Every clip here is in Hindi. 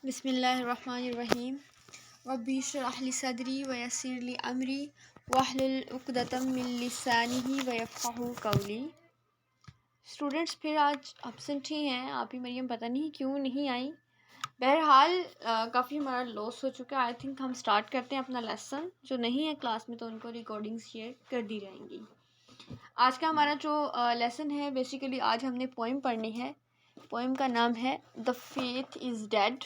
बिस्मिल्लाहिर्रहमानिर्रहीम रब्बि इश्रह ली सदरी व यस्सिर ली अमरी वहलुल उक़दतम मिन लिसानिही व यफ़क़हू क़ौली। स्टूडेंट्स फिर आज एब्सेंट ही हैं, आप ही मरियम पता नहीं क्यों नहीं आई। बहरहाल काफ़ी हमारा लॉस हो चुका है। आई थिंक हम स्टार्ट करते हैं अपना लेसन। जो नहीं है क्लास में तो उनको रिकॉर्डिंग शेयर कर दी जाएंगी। आज का हमारा जो लेसन है, बेसिकली आज हमने पोइम पढ़नी है। पोइम का नाम है द फेथ इज़ डेड।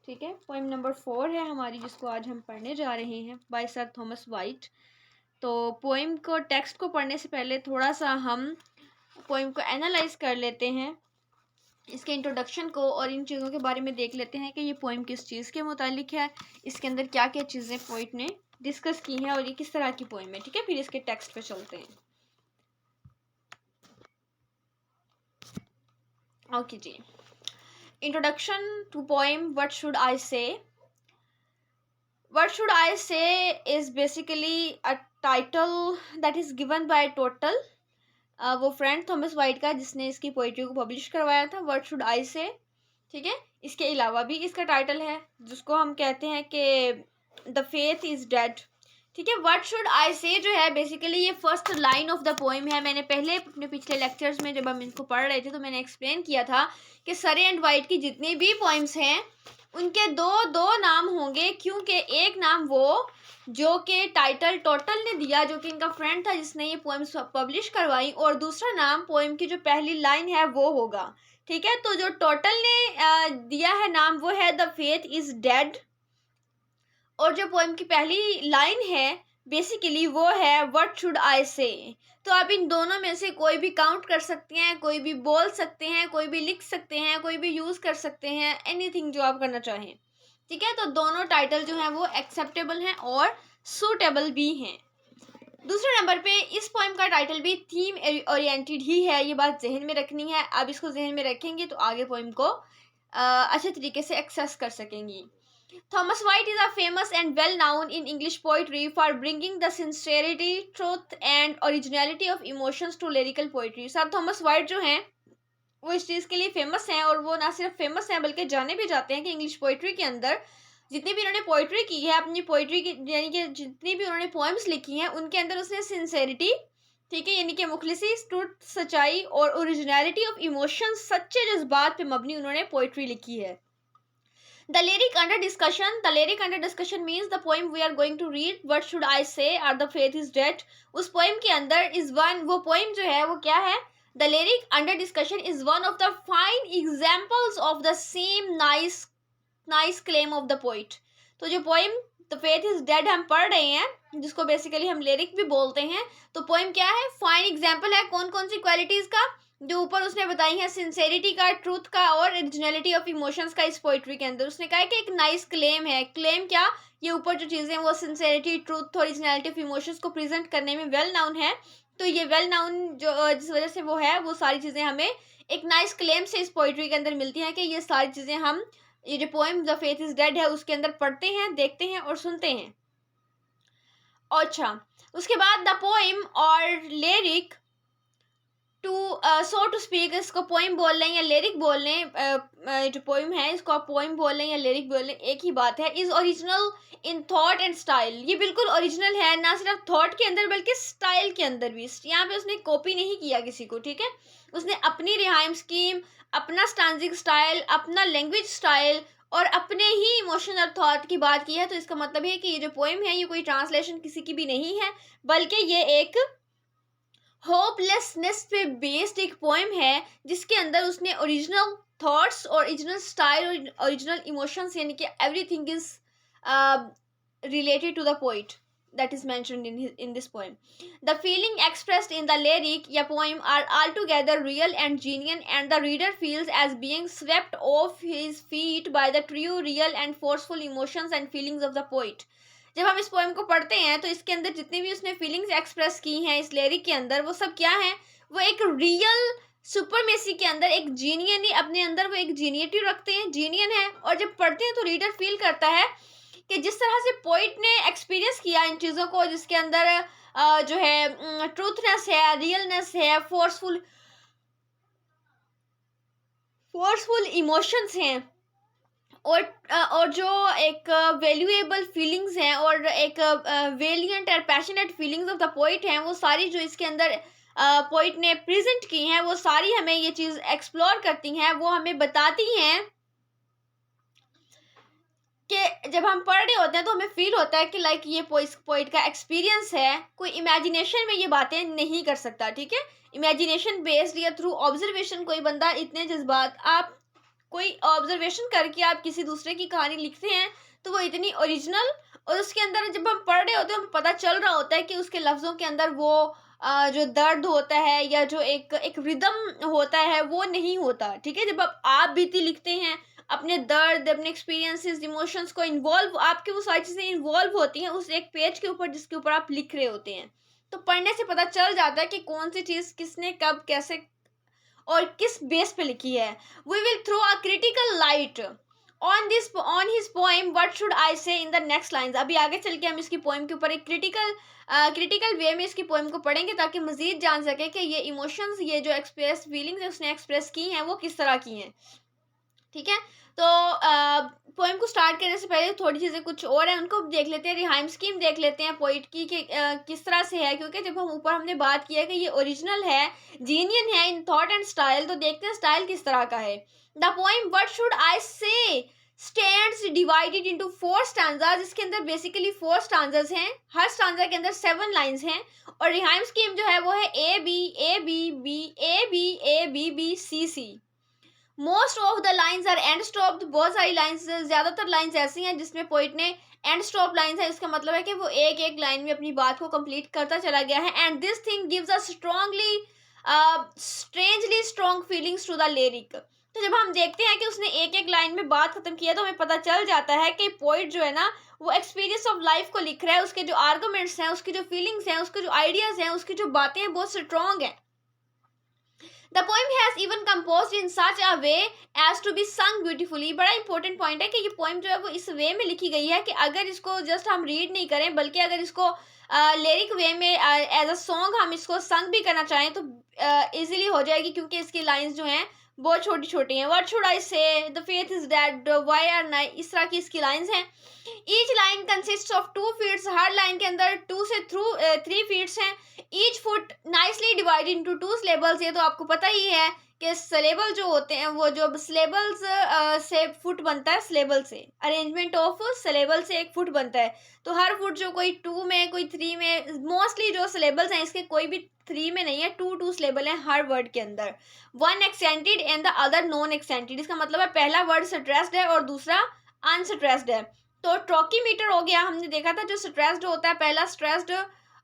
ठीक है, पोइम नंबर 4 है हमारी, जिसको आज हम पढ़ने जा रहे हैं, बाय सर थॉमस वाइट। तो पोइम को, टेक्स्ट को पढ़ने से पहले थोड़ा सा हम पोइम को एनालाइज कर लेते हैं, इसके इंट्रोडक्शन को, और इन चीज़ों के बारे में देख लेते हैं कि ये पोइम किस चीज़ के मुतालिक है, इसके अंदर क्या क्या चीज़ें पोइट ने डिस्कस की हैं और ये किस तरह की पोइम है। ठीक है, फिर इसके टेक्स्ट पे चलते हैं। ओके जी, introduction to poem what should I say. What should I say is basically a title that is given by Total, वो फ्रेंड थॉमस वाइट का जिसने इसकी पोइट्री को पब्लिश करवाया था। What should I say, ठीक है। इसके अलावा भी इसका टाइटल है जिसको हम कहते हैं कि द फेथ इज़ डेड। ठीक है, What should I say जो है बेसिकली ये first line of the poem है। मैंने पहले अपने पिछले लेक्चर्स में जब हम इसको पढ़ रहे थे तो मैंने एक्सप्लेन किया था कि सरे एंड वाइट की जितनी भी पोइम्स हैं उनके दो नाम होंगे, क्योंकि एक नाम वो जो कि टाइटल टोटल ने दिया, जो कि इनका फ्रेंड था जिसने ये पोएम्स पब्लिश करवाई, और दूसरा नाम पोएम की जो पहली लाइन है वो होगा। ठीक है, तो जो टोटल ने दिया है नाम वो है द फेथ इज़ डेड, और जो पोएम की पहली लाइन है बेसिकली वो है व्हाट शुड आई से। तो आप इन दोनों में से कोई भी काउंट कर सकते हैं, कोई भी बोल सकते हैं, कोई भी लिख सकते हैं, कोई भी यूज़ कर सकते हैं, एनीथिंग जो आप करना चाहें। ठीक है, तो दोनों टाइटल जो हैं वो एक्सेप्टेबल हैं और सूटेबल भी हैं। दूसरे नंबर पे इस पोएम का टाइटल भी थीम ओरिएंटेड ही है, ये बात जहन में रखनी है। आप इसको जहन में रखेंगे तो आगे पोएम को अच्छे तरीके से एक्सेस कर सकेंगी। Thomas White is a famous and well known in English poetry for bringing the sincerity, truth and originality of emotions to lyrical poetry. Sir Thomas white जो हैं वो इस चीज़ के लिए फेमस हैं, और वो ना सिर्फ फेमस हैं बल्कि जाने भी जाते हैं कि इंग्लिश पोइट्री के अंदर जितनी भी उन्होंने पोइट्री की है, अपनी पोइट्री की यानी कि जितनी भी उन्होंने पोएम्स लिखी हैं उनके अंदर उसने सिंसेरिटी, ठीक है, यानी कि मुखलिसी, ट्रुथ, सच्चाई और ओरिजिनलिटी ऑफ इमोशंस, सच्चे जज्बात पे मबनी उन्होंने पोइट्री लिखी है। The lyric under discussion. The lyric under discussion means the poem we are going to read. What should I say? Or the faith is dead. उस poem के अंदर is one, वो poem जो है वो क्या है? The lyric under discussion is one of the fine examples of the same nice claim of the poet. तो जो poem The faith is dead हम पढ़ रहे हैं, जिसको बेसिकली हम लिरिक भी बोलते हैं, तो पोएम क्या है? फाइन एग्जाम्पल है कौन कौन सी क्वालिटीज का जो ऊपर उसने बताई है, सिंसेरिटी का, ट्रूथ का और ओरिजिनलिटी ऑफ इमोशंस का। इस पोइट्री के अंदर उसने कहा है कि एक नाइस क्लेम है। क्लेम क्या? ये ऊपर जो चीज़ें वो sincerity, truth, originality of emotions को प्रेजेंट करने में वेल नाउन है। तो ये वेल नाउन जो जिस वजह से वो है, वो सारी चीज़ें हमें एक नाइस क्लेम से इस पोइट्री के अंदर मिलती हैं कि ये सारी चीज़ें हम ये जो poem the faith is dead है उसके अंदर पढ़ते हैं, देखते हैं और सुनते हैं। अच्छा, उसके बाद द पोएम और lyric too so to speak, इसको पोएम बोल लें या लिरिक बोल लें, जो पोएम है इसको आप पोएम बोल लें या लिरिक बोल लें, एक ही बात है। Is original in thought and style, ये बिल्कुल ओरिजिनल है, ना सिर्फ थॉट के अंदर बल्कि स्टाइल के अंदर भी। यहाँ पे उसने कॉपी नहीं किया किसी को, ठीक है, उसने अपनी रिहाइम स्कीम, अपना स्टांजिंग स्टाइल, अपना लैंग्वेज स्टाइल और अपने ही इमोशन और थॉट की बात की है। तो इसका मतलब है कि ये जो पोएम है ये कोई ट्रांसलेशन किसी की भी नहीं है, बल्कि ये एक होपलेसनेस पे बेस्ड एक पोएम है जिसके अंदर उसने ओरिजिनल थॉट्स, ओरिजिनल स्टाइल और ओरिजिनल इमोशंस, यानी कि everything is related to the poet that is mentioned in this poem. The feeling expressed in the lyric या poem are altogether real and genuine, and the reader feels as being swept off his feet by the true, real and forceful emotions and feelings of the poet. जब हम इस पोएम को पढ़ते हैं तो इसके अंदर जितनी भी उसने फीलिंग्स एक्सप्रेस की हैं इस लिरिक के अंदर, वो सब क्या है? वो एक रियल सुपरमेसी के अंदर एक जीनियन ही अपने अंदर वो एक जीनियटी रखते हैं, जीनियन है, और जब पढ़ते हैं तो रीडर फील करता है कि जिस तरह से पोइट ने एक्सपीरियंस किया इन चीज़ों को, जिसके अंदर जो है ट्रूथनेस है, रियलनेस है, फोर्सफुल इमोशंस हैं, और जो एक वैल्यूएबल फीलिंग्स हैं और एक वेलियंट और passionate feelings of the poet हैं, वो सारी जो इसके अंदर पोइट ने प्रेजेंट की हैं, वो सारी हमें ये चीज़ एक्सप्लोर करती हैं। वो हमें बताती हैं कि जब हम पढ़ रहे होते हैं तो हमें फील होता है कि लाइक ये पोइट का एक्सपीरियंस है, कोई इमेजिनेशन में ये बातें नहीं कर सकता, ठीक है। इमेजिनेशन बेस्ड या थ्रू ऑब्जर्वेशन कोई बंदा इतने जज्बात, आप कोई ऑब्जर्वेशन करके आप किसी दूसरे की कहानी लिखते हैं तो वो इतनी ओरिजिनल, और उसके अंदर जब हम पढ़ रहे होते हैं हमें पता चल रहा होता है कि उसके लफ्ज़ों के अंदर वो जो दर्द होता है या जो एक रिदम होता है वो नहीं होता, ठीक है। जब आप बीती लिखते हैं, अपने दर्द, अपने एक्सपीरियंसेस, इमोशंस को इन्वॉल्व, आपकी वो सारी चीज़ें इन्वॉल्व होती हैं उस एक पेज के ऊपर जिसके ऊपर आप लिख रहे होते हैं, तो पढ़ने से पता चल जाता है कि कौन सी चीज़ किसने कब कैसे और किस बेस पे लिखी है। We will throw a critical light on his poem what should I say in the next lines. अभी आगे चल के हम इसकी पोएम के ऊपर एक क्रिटिकल वे में इसकी पोएम को पढ़ेंगे ताकि मजीद जान सके कि ये इमोशंस, ये जो एक्सप्रेस फीलिंग्स है उसने एक्सप्रेस की हैं वो किस तरह की हैं, ठीक है। तो पोएम को स्टार्ट करने से पहले थोड़ी चीज़ें कुछ और हैं, उनको देख लेते हैं। रिहाइम स्कीम देख लेते हैं पोइट की कि किस तरह से है, क्योंकि जब हम ऊपर हमने बात किया कि ये ओरिजिनल है, जीनियन है इन थॉट एंड स्टाइल, तो देखते हैं स्टाइल किस तरह का है। The poem what should I से स्टैंड्स डिवाइडेड इनटू 4 स्टैंजाज। इसके अंदर बेसिकली 4 स्टैंजाज हैं, हर स्टैंजा के अंदर 7 लाइंस हैं, और रिहाइम स्कीम जो है वो है A B A B B A B A B B C C. Most of the lines are end stop. बहुत सारी लाइन्स, ज़्यादातर लाइन्स ऐसी हैं जिसमें पोइट ने एंड स्टॉप लाइन्स है, इसका मतलब है कि वो एक एक लाइन में अपनी बात को कंप्लीट करता चला गया है। And this thing gives a strangely strong feelings to the lyric. तो जब हम देखते हैं कि उसने एक एक लाइन में बात खत्म किया तो हमें पता चल जाता है कि पोइट जो है ना वो एक्सपीरियंस ऑफ लाइफ को लिख रहा है, उसके जो आर्गूमेंट्स हैं, उसकी जो फीलिंग्स हैं, उसके जो आइडियाज़ हैं, उसकी जो बातें हैं बहुत स्ट्रॉन्ग हैं। The poem has even composed in such a way as to be sung beautifully। बड़ा इंपॉर्टेंट पॉइंट है कि ये पोएम जो है वो इस वे में लिखी गई है कि अगर इसको जस्ट हम रीड नहीं करें बल्कि अगर इसको लिरिक वे में एज अ सॉन्ग हम इसको संग भी करना चाहें तो इजीली हो जाएगी, क्योंकि इसकी लाइंस जो हैं बहुत छोटी छोटी हैं। What should I say, the faith is dead, why are night, इस तरह की इसकी लाइंस हैं। Each line consist of 2 feets. हर लाइन के अंदर 2 से 3 फीट्स हैं। Each foot nicely divided into 2 syllables. ये तो आपको पता ही है कि सिलेबल जो होते हैं वो जो सिलेबल्स से फुट बनता है, सिलेबल से अरेंजमेंट ऑफ सिलेबल से एक फुट बनता है। तो हर फुट जो कोई 2 में कोई 3 में, मोस्टली जो सिलेबल्स हैं इसके कोई भी 3 में नहीं है, 2 सिलेबल हैं हर वर्ड के अंदर। 1 accented and the other non accented. इसका मतलब है पहला वर्ड स्ट्रेस्ड है और दूसरा अनस्ट्रेस्ड है। तो ट्रोकीमीटर हो गया, हमने देखा था जो स्ट्रेस्ड होता है, पहला स्ट्रेस्ड,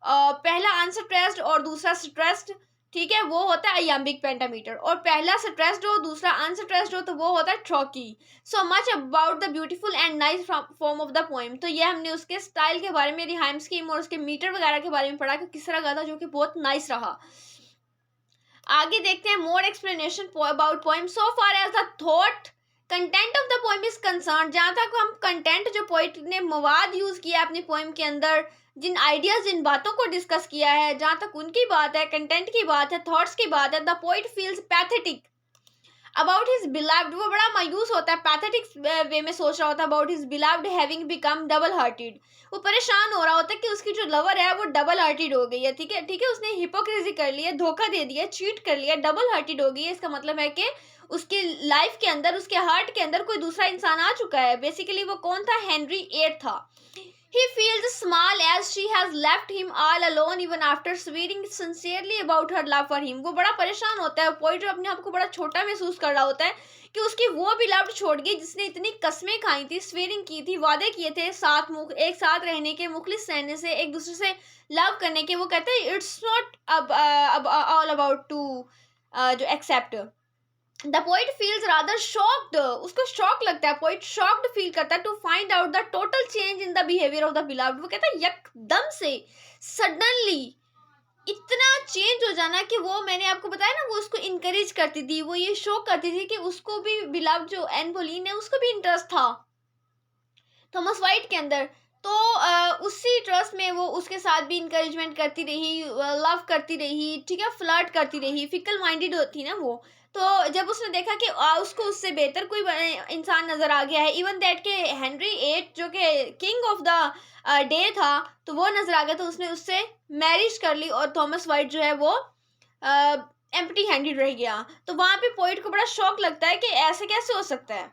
पहला अनस्ट्रेस्ड और दूसरा स्ट्रेस्ड, ठीक है, वो होता है अयाम्बिक पेंटामीटर। और पहला स्ट्रेस्ड हो दूसरा अनस्ट्रेस्ड हो तो वो होता है trochee. So much about the beautiful and nice form of the poem. तो ये हमने उसके स्टाइल के बारे में, रिहाइम स्कीम और उसके मीटर वगैरह के बारे में पढ़ा कि किस तरह का था, जो कि बहुत नाइस रहा। आगे देखते हैं more explanation about poem. So far as the thought content of the poem is concern, जहाँ तक हम कंटेंट जो पोइट ने मवाद यूज़ किया अपनी पोएम के अंदर, जिन आइडियाज़, जिन बातों को डिस्कस किया है, जहाँ तक उनकी बात है, कंटेंट की बात है, थॉट्स की बात है, the poet feels pathetic about his beloved. वो बड़ा मायूस होता है, पैथेटिक वे में सोच रहा होता है about his beloved having become double hearted. वो परेशान हो रहा होता है कि उसकी जो लवर है वो डबल हार्टेड हो गई है, ठीक है, ठीक है, उसने हिपोक्रेसी कर ली है, धोखा दे दिया, चीट कर लिया, डबल हार्टेड हो गई है। इसका मतलब है कि उसकी लाइफ के अंदर, उसके हार्ट के अंदर कोई दूसरा इंसान आ चुका है। बेसिकली वो कौन था? हेनरी 8 था। He feels small as she has left him all alone even after swearing sincerely about her love for him। वो बड़ा परेशान होता है, पोइट जो अपने आप को बड़ा छोटा महसूस कर रहा होता है कि उसकी वो बिलव्ड छोड़ गई जिसने इतनी कस्में खाई थी, स्वेरिंग की थी, वादे किए थे एक साथ रहने के, मुखलिस रहने से, एक दूसरे से लव करने के। वो कहते हैं it's not all about to जो accept. The poet feels rather shocked, उसको शॉक लगता है, पोइट शॉक्ड फील करता है to find out the total change in the behaviour of the beloved. वो कहता है एकदम से सडनली इतना चेंज हो जाना कि वो, मैंने आपको बताया ना, वो उसको इनकरेज करती थी, वो ये शो करती थी कि उसको भी बिलव्ड जो एन बोलीन है उसको भी इंटरेस्ट था थॉमस वाइट के अंदर। तो उसी ट्रस्ट में वो उसके साथ भी इंकरेजमेंट करती रही, लव करती रही, ठीक है, फ्लर्ट करती रही, फिकल माइंडेड होती ना वो। तो जब उसने देखा कि उसको उससे बेहतर कोई इंसान नज़र आ गया है, इवन दैट के हेनरी 8 जो कि किंग ऑफ द डे था, तो वो नज़र आ गया, तो उसने उससे मैरिज कर ली और थॉमस वाइट जो है वो एम्प्टी हैंडेड रह गया। तो वहाँ पे पोइट को बड़ा शौक लगता है कि ऐसे कैसे हो सकता है,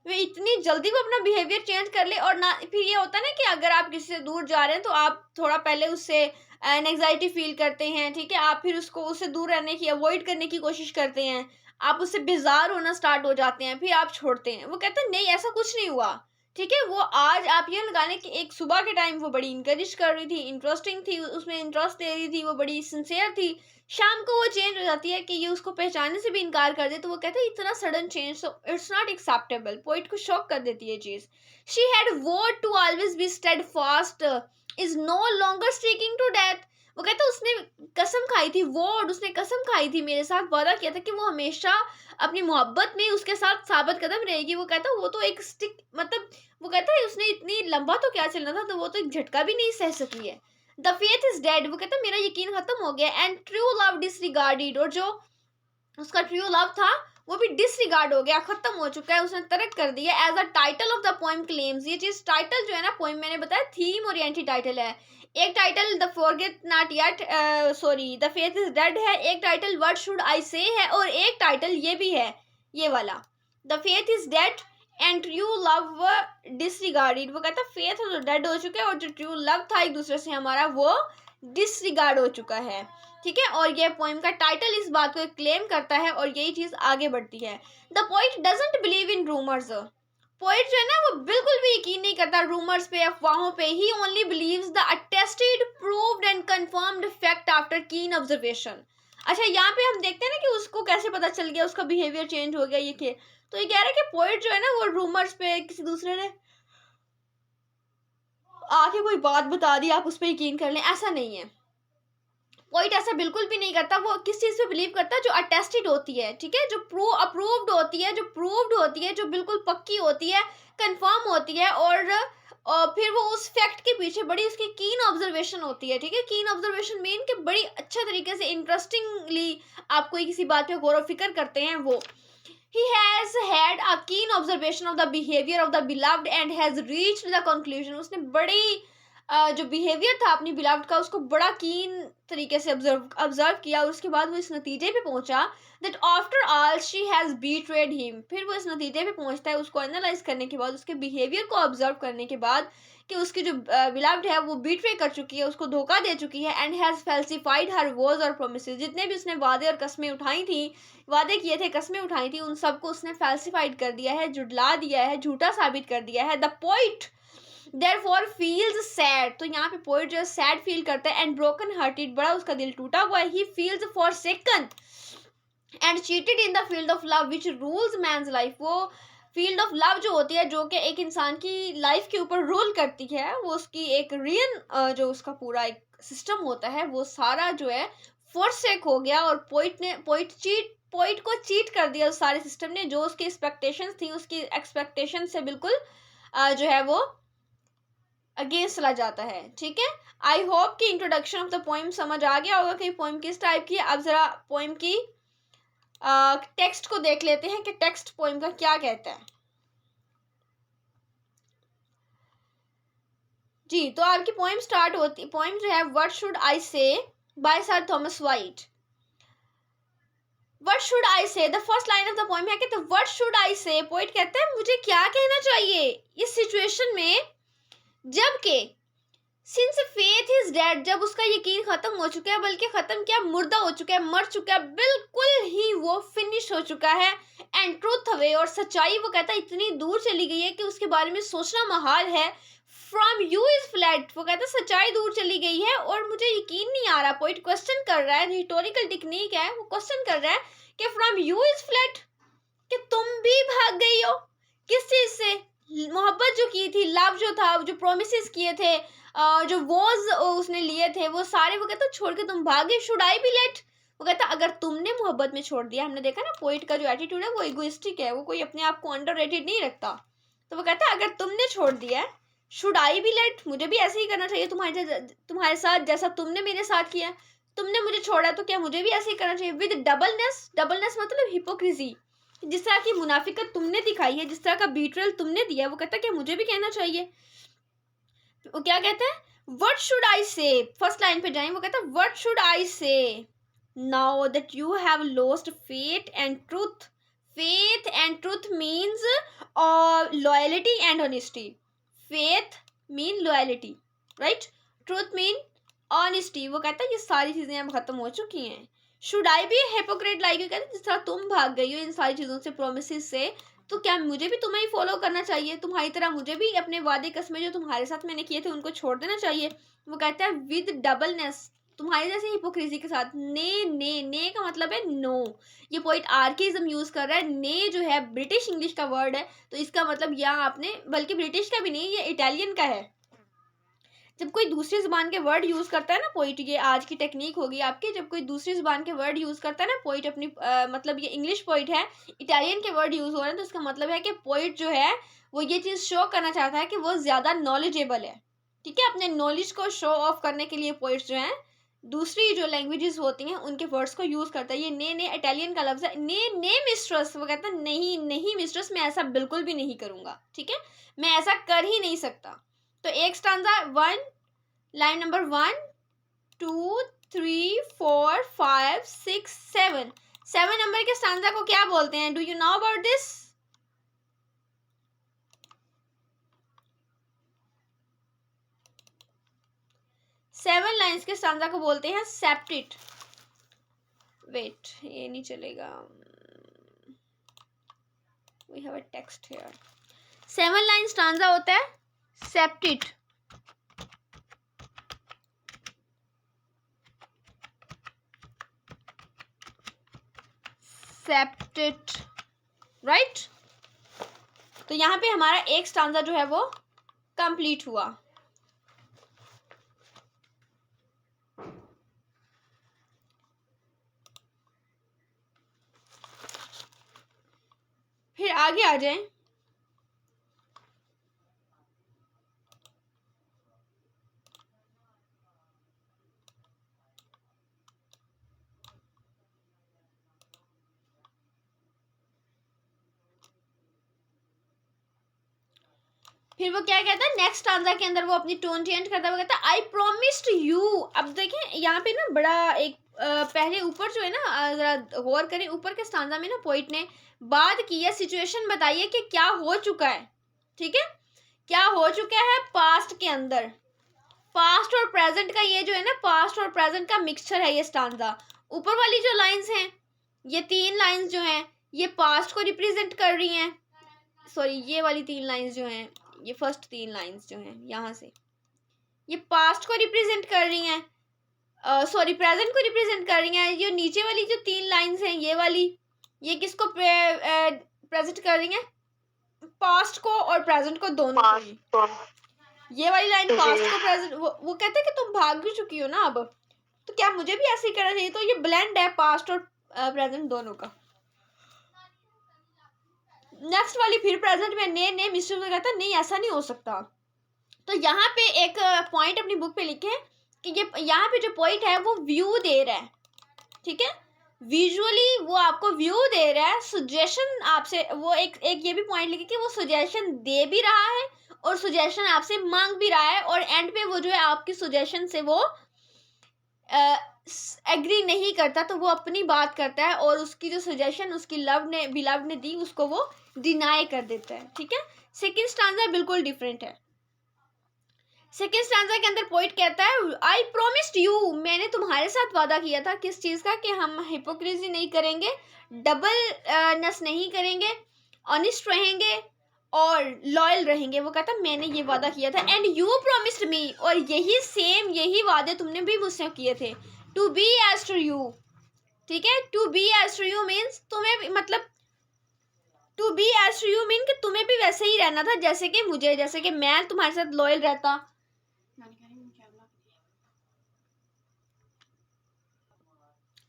वे इतनी जल्दी वो अपना बिहेवियर चेंज कर ले। और ना फिर ये होता है ना कि अगर आप किसी से दूर जा रहे हैं तो आप थोड़ा पहले उससे एंग्जाइटी फील करते हैं, ठीक है, आप फिर उसको उससे दूर रहने की, अवॉइड करने की कोशिश करते हैं, आप उससे बेजार होना स्टार्ट हो जाते हैं, फिर आप छोड़ते हैं। वो कहते हैं नहीं ऐसा कुछ नहीं हुआ, ठीक है। वो आज आप ये लगाने की एक सुबह के टाइम वो बड़ी इंकरेज कर रही थी, इंटरेस्टिंग थी, उसमें इंटरेस्ट ले रही थी, वो बड़ी सिंसियर थी। शाम को वो चेंज हो जाती है कि ये उसको पहचानने से भी इनकार कर दे, तो वो कहते हैं इतना sudden change, so it's not acceptable. Poet को शॉक कर देती है चीज। She had vowed to always be steadfast is no longer streaking to death. वो कहता है उसने कसम खाई थी, वोड उसने कसम खाई थी, मेरे साथ वादा किया था कि वो हमेशा अपनी मोहब्बत में उसके साथ साबित कदम रहेगी। वो कहता वो तो एक स्टिक, मतलब वो कहता है उसने इतनी लंबा तो क्या चलना था, तो वो तो एक झटका भी नहीं सह सकी है। द फेथ इज डेड, वो कहता मेरा यकीन खत्म हो गया। एंड ट्रू लव डिसरिगार्डेड, और जो उसका ट्रू लव था वो भी डिसरिगार्ड हो गया, खत्म हो चुका है, उसने तर्क कर दिया। As a title of the poem claims, ये चीज टाइटल जो है ना पोएम, मैंने बताया थीम और एंटी टाइटल है। एक title the forget not yet, sorry the faith is dead है, एक टाइटल व्हाट शुड आई से है, और एक टाइटल ये भी है, ये वाला the faith is dead and true love disregarded. वो कहता फेथ तो डेड हो चुका है और जो ट्रू लव था एक दूसरे से हमारा वो डिसरिगार्ड हो चुका है, ठीक है। और ये पोएम का टाइटल इस बात को क्लेम करता है और यही चीज आगे बढ़ती है। The poet doesn't believe in rumours, poet जो है ना वो बिल्कुल भी यकीन नहीं करता रूमर्स पे, अफवाहों पे। He only believes the attested proved and confirmed fact after keen observation. अच्छा यहाँ पे हम देखते हैं ना कि उसको कैसे पता चल गया, उसका बिहेवियर चेंज हो गया ये के, तो ये कह रहा है कि पोइट जो है ना वो रूमर्स पे, किसी दूसरे ने आके कोई बात बता दी आप उस पर यकीन कर लें, ऐसा नहीं है। पोइट ऐसा बिल्कुल भी नहीं करता। वो किस चीज पे बिलीव करता है, जो अटेस्टेड होती है, ठीक है, जो अप्रूव्ड होती है, जो प्रूव्ड होती है, जो बिल्कुल पक्की होती है, कंफर्म होती है, और फिर वो उस फैक्ट के पीछे बड़ी उसकी कीन ऑब्जर्वेशन होती है, ठीक है। कीन ऑब्जर्वेशन मीन कि बड़ी अच्छे तरीके से इंटरेस्टिंगली आप कोई किसी बात पे गौर फिक्र करते हैं वो। He has had a keen observation of the behavior of the beloved and has reached the conclusion, उसने बड़ी जो बिहेवियर था अपनी बिलाव्ड का उसको बड़ा कीन तरीके से ऑब्जर्व किया, और उसके बाद वो इस नतीजे पे पहुंचा that after all she has betrayed him. फिर वो इस नतीजे पे पहुंचता है उसको एनालाइज करने के बाद, उसके बिहेवियर को ऑब्जर्व करने के बाद, कि उसकी जो बिलाव्ड है वो बीट्रे कर चुकी है, उसको धोखा दे चुकी है। एंड हैज फैल्सिफाइड हर वॉज और प्रोमिसेस, जितने भी उसने वादे और कस्में उठाई थी, वादे किए थे, कस्में उठाई थी, उन सबको उसने फैल्सिफाइड कर दिया है, जुटला दिया है, झूठा साबित कर दिया है। The poet therefore feels sad, तो यहाँ पे पोइट जो है सैड फील करता है, एंड ब्रोकन हार्टेड, बड़ा उसका दिल टूटा हुआ है। He feels forsaken and cheated in the field of love which rules man's life, वो फील्ड ऑफ लव जो होती है, जो कि एक इंसान की लाइफ के ऊपर रूल करती है, वो उसकी एक रियल जो उसका पूरा एक सिस्टम होता है वो सारा जो है फॉरसेक हो गया। और पोइट को चीट कर दिया उस सारे सिस्टम ने, जो उसकी एक्सपेक्टेशंस थी उसकी एक्सपेक्टेशन से बिल्कुल जो है वो अगेंस्ट चला जाता है, ठीक है। आई होप कि इंट्रोडक्शन ऑफ द पोइम समझ आ गया होगा कि पोइम किस टाइप की है। अब जरा पोइम की टेक्स्ट को देख लेते हैं कि टेक्स्ट पोइम का क्या कहता है। जी, तो आपकी पोइम स्टार्ट होती, पोइम जो है what should I say by sir Thomas Wyatt. What should I say, the first line of the poem है कि व्हाट शुड आई से, पोइट कहता है मुझे क्या कहना चाहिए इस सिचुएशन में, जबकि सिंस फेथ इज डेड, जब उसका यकीन खत्म हो चुका है, बल्कि खत्म क्या, मुर्दा हो चुका है, मर चुका है, बिल्कुल ही वो फिनिश हो चुका है। एंड ट्रूथ अवे, और सच्चाई वो कहता है इतनी दूर चली गई है कि उसके बारे में सोचना महाल है। फ्रॉम यू इज फ्लैट, वो कहता है सच्चाई दूर चली गई है और मुझे यकीन नहीं आ रहा। पॉइंट क्वेश्चन कर रहा है, रिटोरिकल टेक्निक है, वो क्वेश्चन कर रहा है कि फ्रॉम यू इज फ्लैट, कि तुम भी भाग गई हो किस चीज से, मोहब्बत जो की थी, लव जो था, जो प्रोमिस किए थे, जो वॉज उसने लिए थे, वो सारे वो कहता छोड़ के तुम भागे। शुड आई बी लेट, वो कहता अगर तुमने मोहब्बत में छोड़ दिया, हमने देखा ना पोइट का जो एटीट्यूड है वो इगोइस्टिक है, वो कोई अपने आप को अंडररेटेड नहीं रखता। तो वो कहता अगर तुमने छोड़ दिया, शुड आई बी लेट, मुझे भी ऐसे ही करना चाहिए तुम्हारे साथ जैसा तुमने मेरे साथ किया। तुमने मुझे छोड़ा तो क्या मुझे भी ऐसे ही करना चाहिए। विद डबलनेस, डबलनेस मतलब हिपोक्रेसी, जिस तरह की मुनाफिकत तुमने दिखाई है, जिस तरह का बीट्रेल तुमने दिया, वो कहता है कि मुझे भी कहना चाहिए। वो क्या कहता है, व्हाट शुड आई से, फर्स्ट लाइन पे जाएं, वो कहता है व्हाट शुड आई से now that you have lost faith and truth. Faith and truth means loyalty and honesty. Faith mean loyalty, right, truth mean honesty. वो कहता है ये सारी चीजें अब खत्म हो चुकी हैं। Should I be hypocrite like you, कहते हैं जिस तरह तुम भाग गई हो इन सारी चीजों से, प्रोमिसेस से, तो क्या मुझे भी तुम्हें ही फॉलो करना चाहिए, तुम्हारी तरह मुझे भी अपने वादे कस्में जो तुम्हारे साथ मैंने किए थे उनको छोड़ देना चाहिए। वो कहता है विद डबलनेस, तुम्हारे जैसे हिपोक्रेसी के साथ। ने का मतलब है नो। ये पॉइंट आर्केइज्म यूज कर रहा है। ने जो है ब्रिटिश इंग्लिश का वर्ड है, तो इसका मतलब यहाँ आपने, बल्कि ब्रिटिश का भी नहीं, ये इटालियन का है। जब कोई दूसरी जुबान के वर्ड यूज करता है ना पोइट, ये आज की टेक्निक होगी आपकी, जब कोई दूसरी जुबान के वर्ड यूज करता है ना पोइट अपनी मतलब ये इंग्लिश पोइट है, इटालियन के वर्ड यूज हो रहे हैं, तो इसका मतलब है कि पोइट जो है वो ये चीज शो करना चाहता है कि वो ज्यादा नॉलेजेबल है। ठीक है, अपने नॉलेज को शो ऑफ करने के लिए पोइट्स जो है दूसरी जो लैंग्वेजेस होती हैं उनके वर्ड्स को यूज करता है। ये ने इटालियन का लफ्ज है। ने मिस्ट्रेस, वो कहता है नहीं नहीं मिस्ट्रेस, मैं ऐसा बिल्कुल भी नहीं करूंगा। ठीक है, मैं ऐसा कर ही नहीं सकता। तो एक स्टांजा 1, लाइन नंबर 1 2 3 4 5 6 7, 7 नंबर के स्टांजा को क्या बोलते हैं? Do you know about this? Seven lines के स्टांजा को बोलते हैं सेप्टेट। वेट, ये नहीं चलेगा, we have a text here. 7 line stanza होता है सेप्टेट। Septate, right. तो यहाँ पे हमारा एक स्टांजा जो है वो कंप्लीट हुआ। फिर आगे आ जाएं। फिर वो क्या कहता है नेक्स्ट स्टांजा के अंदर, वो अपनी टोन चेंज करता है, वो कहता है आई प्रोमिस्ड यू। अब देखें यहाँ पे ना बड़ा एक पहले ऊपर जो है ना, जरा गौर करें, ऊपर के स्टांजा में ना पोइट ने बात की है, सिचुएशन बताइए कि क्या हो चुका है। ठीक है, क्या हो चुका है पास्ट के अंदर। पास्ट और प्रेजेंट का ये जो है ना, पास्ट और प्रेजेंट का मिक्सचर है ये स्टांजा। ऊपर वाली जो लाइंस हैं, ये 3 लाइंस जो हैं ये पास्ट को रिप्रेजेंट कर रही हैं। सॉरी, ये वाली 3 लाइंस जो हैं, ये फर्स्ट 3 लाइंस जो हैं यहाँ से, ये पास्ट को रिप्रेजेंट कर रही हैं, सॉरी प्रेजेंट को रिप्रेजेंट कर रही हैं। ये नीचे वाली जो 3 लाइंस हैं, ये वाली, ये किसको प्रेजेंट कर रही हैं? पास्ट को और प्रेजेंट को, दोनों को। ये वाली लाइन पास्ट को प्रेजेंट, वो कहते हैं कि तुम भाग भी चुकी हो ना अब, तो क्या मुझे भी ऐसे ही करना चाहिए? तो ये ब्लेंड है पास्ट और प्रेजेंट दोनों का। नेक्स्ट वाली फिर प्रेजेंट में ने मिस्टर में कहता है नहीं ऐसा नहीं हो सकता। तो यहाँ पे एक पॉइंट अपनी बुक पे लिखे कि ये यहाँ पे जो पॉइंट है वो व्यू दे रहा है। ठीक है, विजुअली वो आपको व्यू दे रहा है, सजेशन आपसे, वो एक ये भी पॉइंट लिखे कि वो सजेशन दे भी रहा है और सजेशन आपसे मांग भी रहा है, और एंड पे वो जो है आपकी सजेशन से वो एग्री नहीं करता, तो वो अपनी बात करता है और उसकी जो सजेशन उसकी बिलव ने दी उसको वो डिनाई कर देता है। ठीक है, सेकंड स्टांजा बिल्कुल डिफरेंट है। सेकंड स्टांजा के अंदर पोइट कहता है आई प्रोमिस्ड यू, मैंने तुम्हारे साथ वादा किया था किस चीज का, कि हम हिपोक्रेसी नहीं करेंगे, डबल नस नहीं करेंगे, ऑनेस्ट रहेंगे और लॉयल रहेंगे। वो कहता मैंने ये वादा किया था, एंड यू प्रोमिस्ड मी, और यही वादे तुमने भी मुझसे किए थे, to be as to you. ठीक है, to be as to you means तुम्हें, मतलब to be as to you mean कि तुम्हें भी वैसे ही रहना था जैसे कि मुझे, जैसे कि मैं तुम्हारे साथ लॉयल रहता।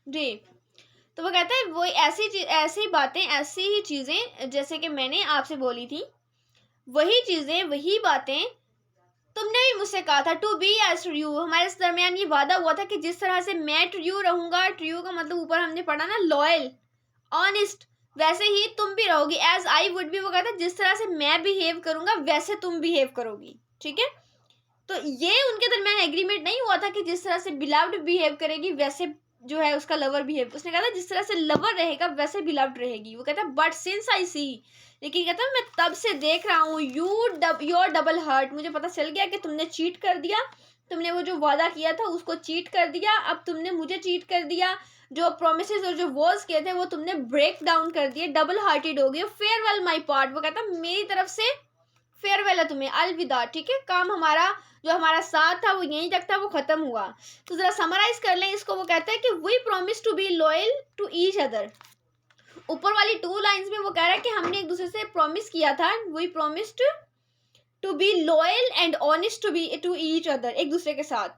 जी, तो वो कहता है वो ऐसी बातें, ऐसी ही चीजें जैसे कि मैंने आपसे बोली थी, वही चीजें वही बातें तुमने भी मुझसे कहा था to be as to you, हमारे इस दरमियान ये वादा हुआ था कि जिस तरह से मैं टू यू रहूंगा, टू यू का मतलब ऊपर हमने पढ़ा ना लॉयल, ऑनेस्ट, वैसे ही तुम भी रहोगी। एज आई वुड बी, वो कहता जिस तरह से मैं बिहेव करूंगा वैसे तुम बिहेव करोगी, ठीक है। तो ये उनके दरमियान एग्रीमेंट नहीं हुआ था कि जिस तरह से बिलव्ड बिहेव करेगी वैसे जो है उसका लवर बिहेव, उसने कहा था जिस तरह से लवर रहेगा वैसे बिलव्ड रहेगी। वो कहता बट सिंस आई सी, लेकिन कहता मैं तब से देख रहा हूँ योर डबल हर्ट, मुझे पता चल गया कि तुमने चीट कर दिया, तुमने वो जो वादा किया था उसको चीट कर दिया, अब तुमने मुझे चीट कर दिया, जो प्रोमिसेस और जो वॉर्स किए थे वो तुमने ब्रेक डाउन कर दिए, डबल हार्टेड हो गए। फेयरवेल माई पार्ट, वो कहता मेरी तरफ से फेयरवेल है तुम्हें, अलविदा, ठीक है। काम हमारा जो हमारा साथ था वो यहीं तक था, वो खत्म हुआ। तो जरा समराइज कर लें इसको। वो कहता है कि we promise to be loyal to each other. ऊपर वाली 2 लाइंस में वो कह रहा है कि हमने एक दूसरे से प्रॉमिस किया था, we promised to be loyal and honest to each other, एक दूसरे के साथ।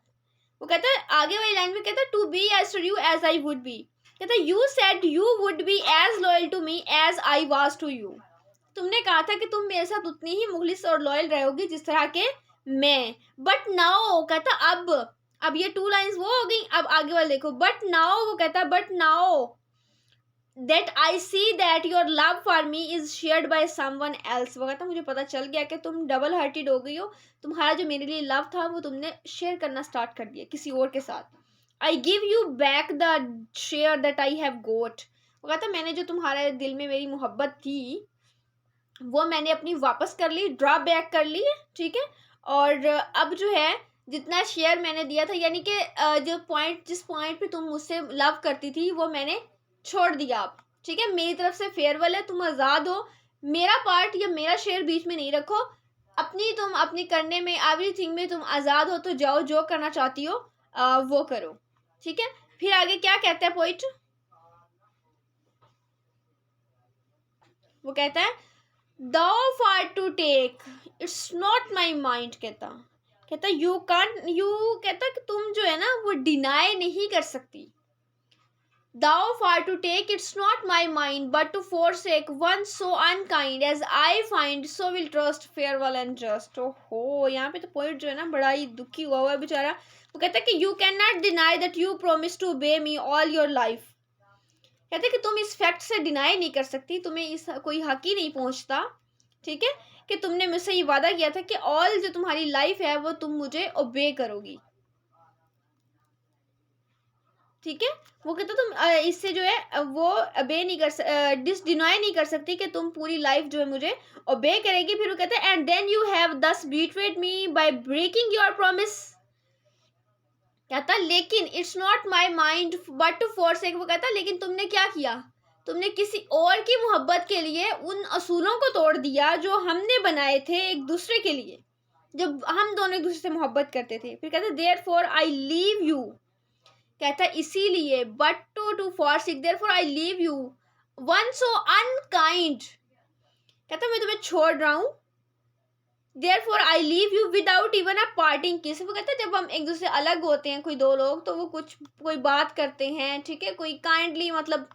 वो कहता है आगे वाली लाइन में कहता है to be as to you as I would be, कहता है you said you would be as loyal to me as I was to you, तुमने कहा था कि तुम मेरे साथ उतनी ही मुखलिस और लॉयल रहोगी जिस तरह के मैं। बट नाउ, कहता अब ये 2 लाइंस वो हो गई, अब आगे वाले देखो। बट नाउ, वो कहता but now that I see that your love for me is shared by someone else, वो कहता मुझे पता चल गया कि तुम डबल हार्टेड हो गई हो, तुम्हारा जो मेरे लिए लव था वो तुमने शेयर करना स्टार्ट कर दिया किसी और के साथ। I give you back the share that I have got, वो कहता मैंने जो तुम्हारे दिल में मेरी मोहब्बत थी वो मैंने अपनी वापस कर ली, ड्रॉ बैक कर ली, ठीक है। और अब जो है जितना शेयर मैंने दिया था, यानी कि जिस पॉइंट पे तुम मुझसे लव करती थी वो मैंने छोड़ दिया अब, ठीक है। मेरी तरफ से फेयरवेल है, तुम आज़ाद हो, मेरा पार्ट या मेरा शेयर बीच में नहीं रखो, तुम अपनी करने में एवरीथिंग में तुम आज़ाद हो, तो जाओ जो करना चाहती हो वो करो, ठीक है। फिर आगे क्या कहता है पोइट, वो कहता है thou far to take it's not my mind, कहता यू कांट यू, कहता कि तुम जो है ना वो डिनाई नहीं कर सकती। thou far to take it's not my mind but to forsake one so unkind as I find so will trust farewell and just। ओहो, यहाँ पे तो पोइट जो है ना बड़ा ही दुखी हुआ है बेचारा। वो कहता है कि you cannot deny that you promised to obey me all your life, कहते कि तुम इस फैक्ट से डिनाई नहीं कर सकती, तुम्हें इस कोई हक ही नहीं पहुंचता, ठीक है, कि तुमने मुझसे ये वादा किया था कि ऑल जो तुम्हारी लाइफ है वो तुम मुझे ओबे करोगी, ठीक है। वो कहते तुम इससे जो है वो ओबे नहीं कर डिनाई नहीं कर सकती कि तुम पूरी लाइफ जो है मुझे ओबे करेगी। फिर वो कहते हैं and then you have thus betrayed me by breaking your promise, कहता लेकिन it's not my mind but to forsake, वो कहता लेकिन तुमने क्या किया, तुमने किसी और की मोहब्बत के लिए उन असूलों को तोड़ दिया जो हमने बनाए थे एक दूसरे के लिए, जब हम दोनों एक दूसरे से मोहब्बत करते थे। फिर कहते therefore I leave you, कहता इसीलिए but to forsake therefore I leave you one so unkind, कहता मैं तुम्हें छोड़ रहा हूँ, Therefore I leave you without even a parting kiss। वो कहता है जब हम एक दूसरे अलग होते हैं कोई 2 लोग, तो वो कोई बात करते हैं, ठीक है, कोई काइंडली मतलब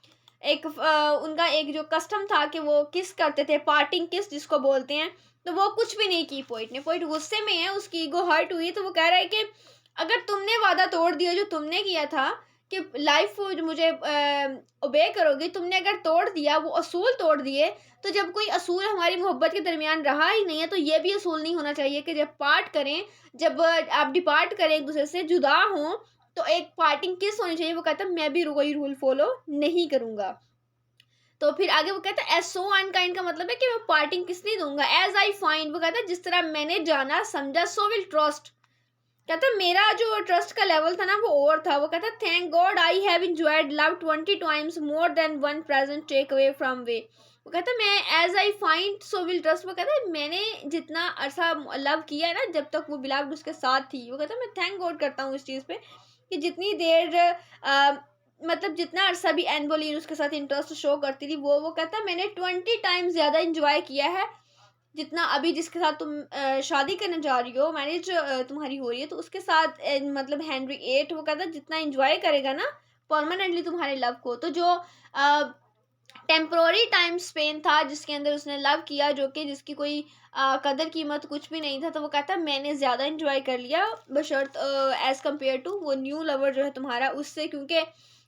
एक उनका एक जो कस्टम था कि वो किस करते थे, पार्टिंग किस जिसको बोलते हैं, तो वो कुछ भी नहीं की पोइट ने। पोइट गुस्से में है, उसकी ईगो हर्ट हुई, तो वो कह रहा है कि अगर तुमने वादा तोड़ दिया जो तुमने किया था कि लाइफ मुझे ओबे करोगे, तुमने अगर तोड़ दिया, वो असूल तोड़ दिए, तो जब कोई असूल हमारी मोहब्बत के दरमियान रहा ही नहीं है, तो ये भी असूल नहीं होना चाहिए कि जब पार्ट करें, जब आप डिपार्ट करें एक दूसरे से जुदा हों, तो एक पार्टिंग किस होनी चाहिए। वो कहता है मैं भी कोई रूल फॉलो नहीं करूँगा। तो फिर आगे वो कहता है एज सो अनकाइंड का मतलब है कि मैं पार्टिंग किस नहीं दूंगा। एज आई फाइंड, वो कहता है जिस तरह मैंने जाना समझा, सो विल ट्रस्ट, कहता मेरा जो ट्रस्ट का लेवल था ना वो और था। वो कहता thank god I have enjoyed love 20 times more than one present take away from way. वो कहता मैं as I find so will trust, वो कहता मैंने जितना अरसा लव किया है ना जब तक वो बिलावड उसके साथ थी, वो कहता मैं थैंक गॉड करता हूँ इस चीज़ पे कि जितनी देर मतलब जितना अरसा भी एन बोलीन उसके साथ इंटरेस्ट शो करती थी, वो कहता मैंने 20 टाइम्स ज़्यादा इंजॉय किया है जितना अभी जिसके साथ तुम शादी करने जा रही हो, मैरिज तुम्हारी हो रही है, तो उसके साथ मतलब हेनरी 8, वो कहता जितना एंजॉय करेगा ना परमानेंटली तुम्हारे लव को, तो जो टेम्पोररी टाइम स्पेन था जिसके अंदर उसने लव किया, जो कि जिसकी कोई कदर कीमत कुछ भी नहीं था। तो वो कहता है मैंने ज़्यादा इंजॉय कर लिया बशर्त एज़ कम्पेयर टू वो न्यू लवर जो है तुम्हारा उससे, क्योंकि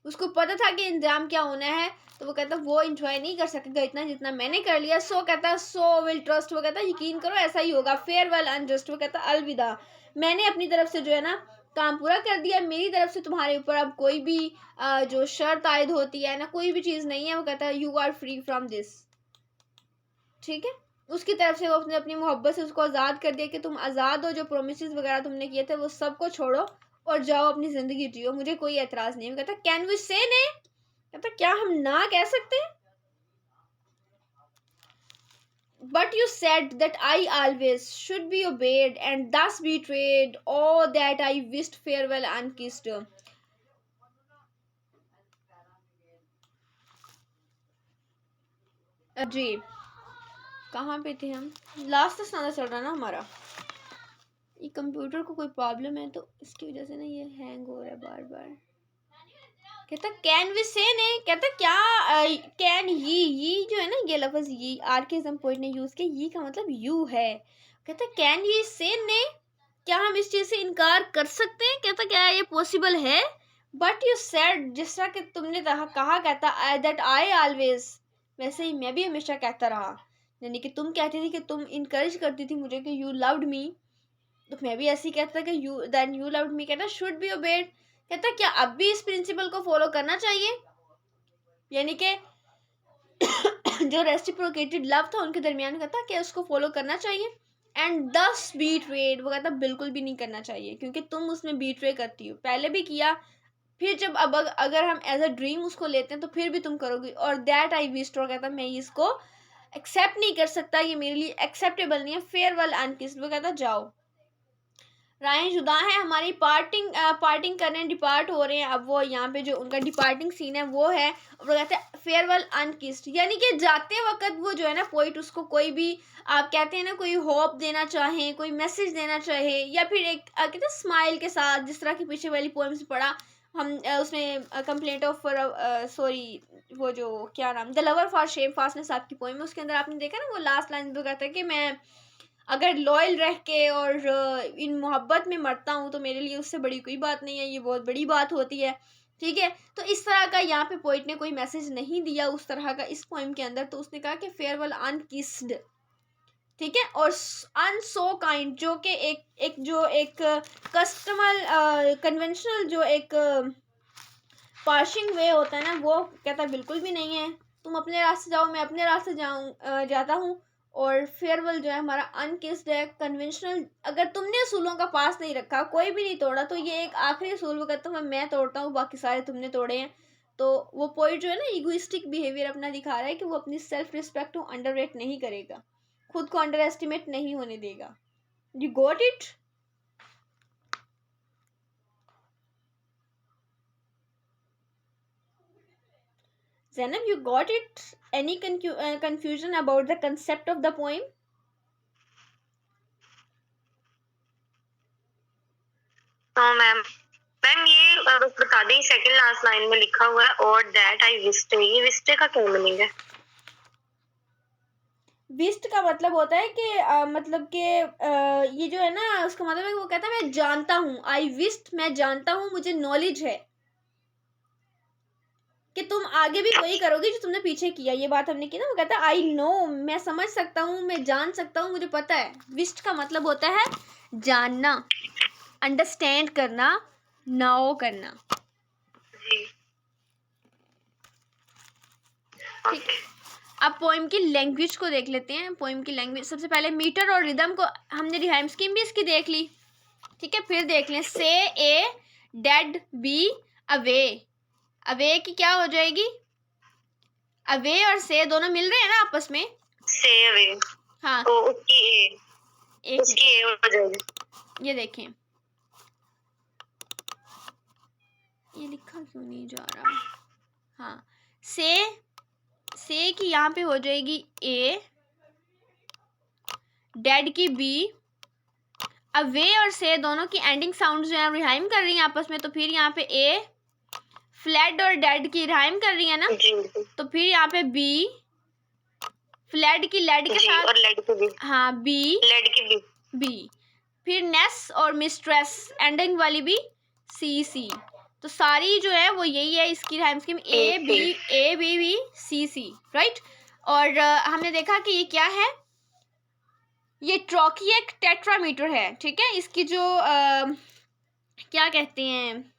उसको पता था कि इंजाम क्या होना है। तो वो कहता वो इंजॉय नहीं कर सकेगा इतना जितना मैंने कर लिया। सो कहता सो विल ट्रस्ट, वो कहता यकीन करो ऐसा ही होगा। फेयरवेल अनजस्ट, वो कहता अलविदा, मैंने अपनी तरफ से जो है ना काम पूरा कर दिया। मेरी तरफ से तुम्हारे ऊपर अब कोई भी जो शर्त आयद होती है ना, कोई भी चीज़ नहीं है। वो कहता है you are free from this, ठीक है। उसकी तरफ से वो अपने अपनी मोहब्बत से उसको आज़ाद कर दिया कि तुम आज़ाद हो, जो प्रोमिस वगैरह तुमने किए थे वो सबको छोड़ो और जाओ अपनी ज़िंदगी जियो, मुझे कोई एतराज़ नहीं है। वो कहता कैन वी से ने, कहता क्या हम ना कह सकते हैं। But you said that I always should be obeyed and thus betrayed. Oh, that I wished farewell unkissed. जी कहाँ पे थे हम? लास्ट तक सुनाना चल रहा ना हमारा। ये कंप्यूटर को कोई प्रॉब्लम है तो इसकी वजह से ना ये हैंग हो रहा है बार बार। कहता कैन वी से ने, कहता क्या कैन ये जो है ना ये लफ्ज ये आर के एग्जाम पॉइंट ने यूज किया, ये का मतलब यू है। कहता कैन ये से ने, क्या हम इस चीज से इनकार कर सकते हैं? कहता क्या ये पॉसिबल है? बट यू सेड, जिस तरह कि तुमने कहा, कहता दैट आई ऑलवेज, वैसे ही मैं भी हमेशा कहता रहा। यानी कि तुम कहती थी कि तुम इनकरेज करती थी मुझे कि यू लव्ड मी, तो मैं भी ऐसे ही कहता कि you then you loved me. कहता शुड बी ओबेड, कहता क्या अब भी इस प्रिंसिपल को फॉलो करना चाहिए, यानी कि जो रेसिप्रोकेटेड लव था उनके दरमियान, कहता क्या उसको फॉलो करना चाहिए। एंड दस बीट्रेड, वो कहता बिल्कुल भी नहीं करना चाहिए क्योंकि तुम उसमें बीट्रे करती हो, पहले भी किया, फिर जब अब अगर हम एज अ ड्रीम उसको लेते हैं तो फिर भी तुम करोगी। और दैट आई विश्ड, और कहता मैं इसको एक्सेप्ट नहीं कर सकता, ये मेरे लिए एक्सेप्टेबल नहीं है। फेयरवेल अनकिस्ड, वो कहता जाओ रायन जुदा है हमारी, पार्टिंग करने डिपार्ट हो रहे हैं। अब वो यहाँ पे जो उनका डिपार्टिंग सीन है वो है, वो कहते हैं फेयरवेल अनकिस्ड, यानी कि जाते वक्त वो जो है ना पोइट उसको कोई भी आप कहते हैं ना कोई होप देना चाहे, कोई मैसेज देना चाहे, या फिर एक कहते हैं स्माइल के साथ, जिस तरह की पीछे वाली पोएम से पढ़ा हम उसमें कंप्लेंट ऑफ सॉरी वो जो क्या नाम the lover for shamefastness आपकी पोएम है, उसके अंदर आपने देखा ना वो लास्ट लाइन जो कहता है कि मैं अगर लॉयल रह के और इन मोहब्बत में मरता हूँ तो मेरे लिए उससे बड़ी कोई बात नहीं है, ये बहुत बड़ी बात होती है, ठीक है। तो इस तरह का यहाँ पे पोइट ने कोई मैसेज नहीं दिया उस तरह का इस पोइम के अंदर। तो उसने कहा कि फेयरवेल अनकिस्ड, ठीक है। और अन सो काइंड, जो कि एक कस्टमर कन्वेंशनल जो एक पार्शिंग वे होता है ना, वो कहता बिल्कुल भी नहीं है, तुम अपने रास्ते जाओ मैं अपने रास्ते जाता हूँ। और फेयरवेल जो है हमारा अनकिस्ड है, कन्वेंशनल, अगर तुमने असूलों का पास नहीं रखा, कोई भी नहीं तोड़ा, तो ये एक आखिरी असूल वो कहता हूँ मैं तोड़ता हूँ, बाकी सारे तुमने तोड़े हैं। तो वो पॉइंट जो है ना इगोइस्टिक बिहेवियर अपना दिखा रहा है कि वो अपनी सेल्फ रिस्पेक्ट को अंडररेट नहीं करेगा, खुद को अंडर एस्टिमेट नहीं होने देगा। You got it? Zainab, you got it? Any confusion about the concept of the poem? तो मैम ये बस बता दें, सेकंड लास्ट लाइन में लिखा हुआ है और दैट आई विस्ट, ये विस्ट का क्या मीनिंग है? विस्ट का मतलब होता है कि मतलब कि ये जो है ना उसका मतलब है वो कहता है मैं जानता हूँ, आई विस्ट मैं जानता हूँ, मुझे नॉलेज है कि तुम आगे भी वही करोगी जो तुमने पीछे किया। ये बात हमने की ना, वो कहता है आई नो, मैं समझ सकता हूँ, मैं जान सकता हूँ, मुझे पता है। विस्ट का मतलब होता है जानना, अंडरस्टैंड करना, नाओ करना, ठीक है। अब पोइम की लैंग्वेज को देख लेते हैं। पोइम की लैंग्वेज सबसे पहले मीटर और रिदम को हमने रिहाइम स्कीम भी इसकी देख ली, ठीक है। फिर देख लें से a dead be away, away की क्या हो जाएगी? अवे और से दोनों मिल रहे हैं ना आपस में, से अवे, हाँ तो उसकी ए हो जाएगी। ये देखें ये लिखा क्यों नहीं जा रहा, हाँ से की यहाँ पे हो जाएगी ए, डेड की बी, अवे और से दोनों की एंडिंग साउंड जो है रिहाइम कर रही हैं आपस में, तो फिर यहाँ पे ए फ्लड और डेड की राइम कर रही है ना, जी तो फिर यहाँ पे बी, फ्लड की लेड के जी, साथ, और लेड की भी, हाँ बी, लेड की भी, बी, फिर नेस और मिस्ट्रेस एंडिंग वाली भी सी सी। तो सारी जो है वो यही है इसकी rhyme scheme, A B B C C, right. और हमने देखा कि ये क्या है, ये ट्रॉकिएक टेट्रामीटर है, ठीक है। इसकी जो क्या कहते हैं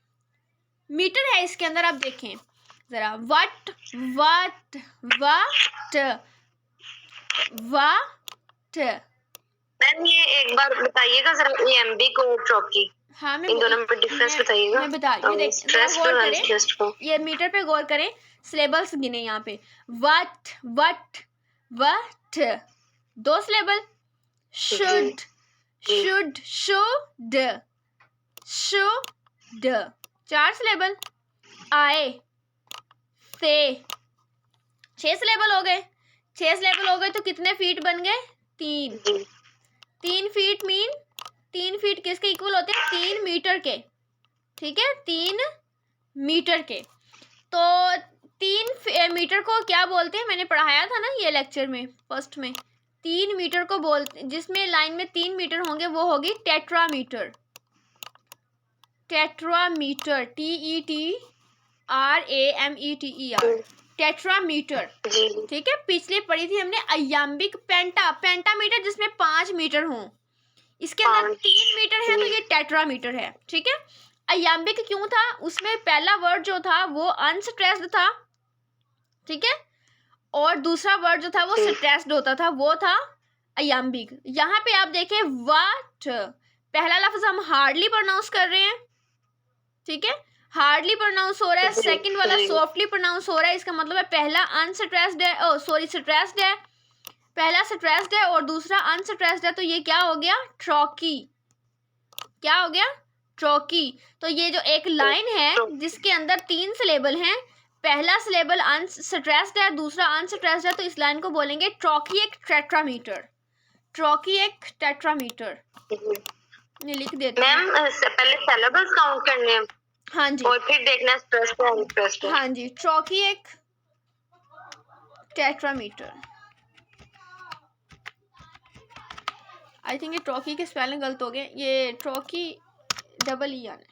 मीटर है इसके अंदर, आप देखें जरा, what what what what. Ma'am ये एक बार बताइएगा जरा, EMB को ट्रॉकी, हाँ इन दोनों में डिफरेंस बताइएगा। मैं बता, ये देख स्ट्रेस गौर और करें, अनस्ट्रेस्ड को। ये मीटर पे गौर करें, सिलेबल्स गिने यहाँ पे, what what what, 2 syllable, should जी। शुड शुड शुड, 4 सिलेबल, आए से, 6 सिलेबल हो गए। 6 सिलेबल हो गए तो कितने फीट बन गए, 3। जी 3 फीट मीन, 3 फीट किसके इक्वल होते हैं, 3 मीटर के, ठीक है, 3 मीटर के। तो 3 मीटर को क्या बोलते हैं, मैंने पढ़ाया था ना ये लेक्चर में फर्स्ट में, 3 मीटर को बोलते, जिसमें लाइन में 3 मीटर होंगे वो होगी टेट्रामीटर। टेट्रामीटर, TETRAMETER, टेट्रामीटर, जी ठीक है। पिछले पढ़ी थी हमने अयाम्बिक पेंटामीटर, जिसमें 5 मीटर हों, इसके अंदर 3 मीटर है तो ये टेट्रामीटर है, ठीक है। अयाम्बिक क्यों था, उसमें पहला वर्ड जो था वो अनस्ट्रेस्ड था, ठीक है, और दूसरा वर्ड जो था वो स्ट्रेस्ड होता था, वो था अयाम्बिक। यहाँ पे आप देखें वाट, पहला लफ्ज हम हार्डली प्रोनाउंस कर रहे हैं, ठीक है, हार्डली प्रोनाउंस हो रहा है, सेकंड वाला सॉफ्टली प्रोनाउंस हो रहा है, इसका मतलब है पहला अनस्ट्रेस्ड है, ओ सॉरी स्ट्रेस्ड है, पहला स्ट्रेस्ड है और दूसरा अनस्ट्रेस्ड है, तो ये क्या हो गया, ट्रॉकी, क्या हो गया, ट्रॉकी। तो ये जो एक लाइन है जिसके अंदर 3 सिलेबल हैं, पहला सिलेबल अनस्ट्रेस्ड है, दूसरा अनस्ट्रेस्ड है, तो इस लाइन को बोलेंगे ट्रॉकिएक टेट्रामीटर, ट्रॉकिएक टेट्रामीटर। ये लिख देते हैं मैम, पहले सिलेबल्स काउंट करने हैं, हाँ जी, और फिर देखना स्ट्रेस पे अनस्ट्रेस्ड। हाँ जी, ट्रॉकिएक टेट्रामीटर। आई थिंक ये ट्रॉकी के स्पेलिंग गलत हो गए, ये ट्रॉकी डबल ई आना है,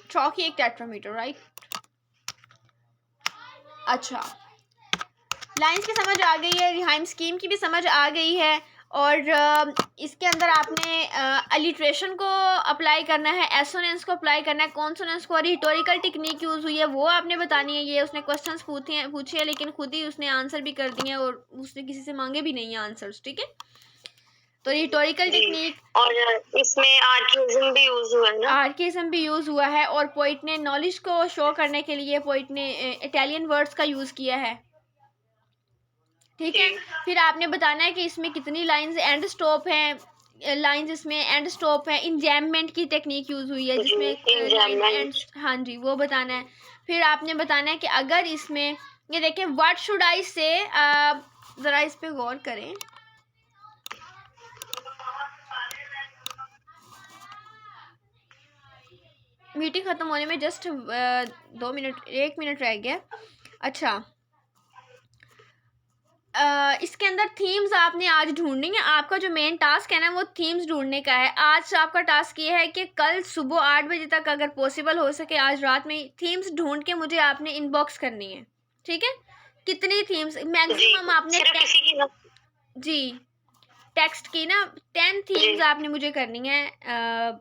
ट्रॉकी एक टेट्रामीटर, राइट। अच्छा, लाइंस की समझ आ गई है, रिहाइम स्कीम की भी समझ आ गई है, और इसके अंदर आपने अलिट्रेशन को अप्लाई करना है, एसोनेंस को अप्लाई करना है, कॉन्सोनेंस को, और हिस्टोरिकल टेक्निक यूज़ हुई है वो आपने बतानी है। ये उसने क्वेश्चंस पूछे हैं लेकिन खुद ही उसने आंसर भी कर दिए हैं और उसने किसी से मांगे भी नहीं है आंसर्स, ठीक है। तो हिस्टोरिकल टेक्निक, और इसमें आर्किज्म भी यूज हुआ है ना, आर्किज्म भी यूज़ हुआ है, और पोइट ने नॉलेज को शो करने के लिए पोइट ने इटालियन वर्ड्स का यूज़ किया है, ठीक है। फिर आपने बताना है कि इसमें कितनी लाइंस एंड स्टॉप हैं, लाइंस इसमें एंड स्टॉप है, इंजैममेंट की टेक्निक यूज़ हुई है जिसमें लाइन एंड, हाँ जी, वो बताना है। फिर आपने बताना है कि अगर इसमें ये देखें व्हाट शुड आई से, ज़रा इस पे गौर करें, मीटिंग ख़त्म होने में जस्ट 2 मिनट, 1 मिनट रह गया। अच्छा, इसके अंदर थीम्स आपने आज ढूंढनी है, आपका जो मेन टास्क है ना वो थीम्स ढूंढने का है। आज आपका टास्क ये है कि कल सुबह 8 बजे तक अगर पॉसिबल हो सके आज रात में थीम्स ढूंढ के मुझे आपने इनबॉक्स करनी है, ठीक है। कितनी थीम्स मैक्सिमम आपने जी टेक्स्ट की ना 10 थीम्स आपने मुझे करनी है।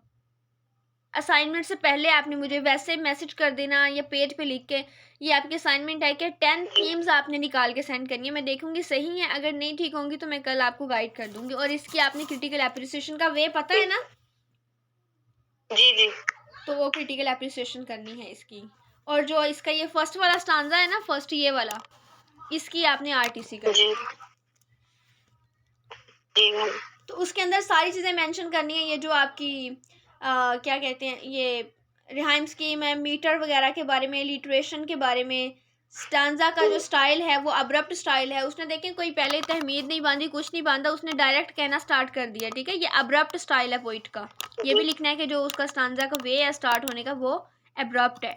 असाइनमेंट से पहले आपने मुझे वैसे मैसेज कर देना या पेज पे लिख के, ये आपकी असाइनमेंट है कि 10 थीम्स आपने निकाल के सेंड करनी है। मैं देखूंगी सही है, अगर नहीं ठीक होंगी तो मैं कल आपको गाइड कर दूंगी। और इसकी आपने क्रिटिकल एप्रिसिएशन का वे पता है ना, जी जी, तो वो क्रिटिकल एप्रिसिएशन करनी है इसकी। और जो इसका ये फर्स्ट वाला स्टांजा है ना, फर्स्ट ये वाला, इसकी आपने RTC करनी है, तो उसके अंदर सारी चीज़ें मेंशन करनी है। ये जो आपकी क्या कहते हैं, ये रिहाइम स्कीम है, मीटर वगैरह के बारे में, लिटरेशन के बारे में, स्टांजा का जो स्टाइल है वो अब्रप्ट स्टाइल है। उसने देखें कोई पहले तहमीद नहीं बांधी, कुछ नहीं बांधा, उसने डायरेक्ट कहना स्टार्ट कर दिया, ठीक है। ये अब्रप्ट स्टाइल है पोइट का। ये भी लिखना है कि जो उसका स्टांजा का वे है स्टार्ट होने का वो अब्रप्ट है।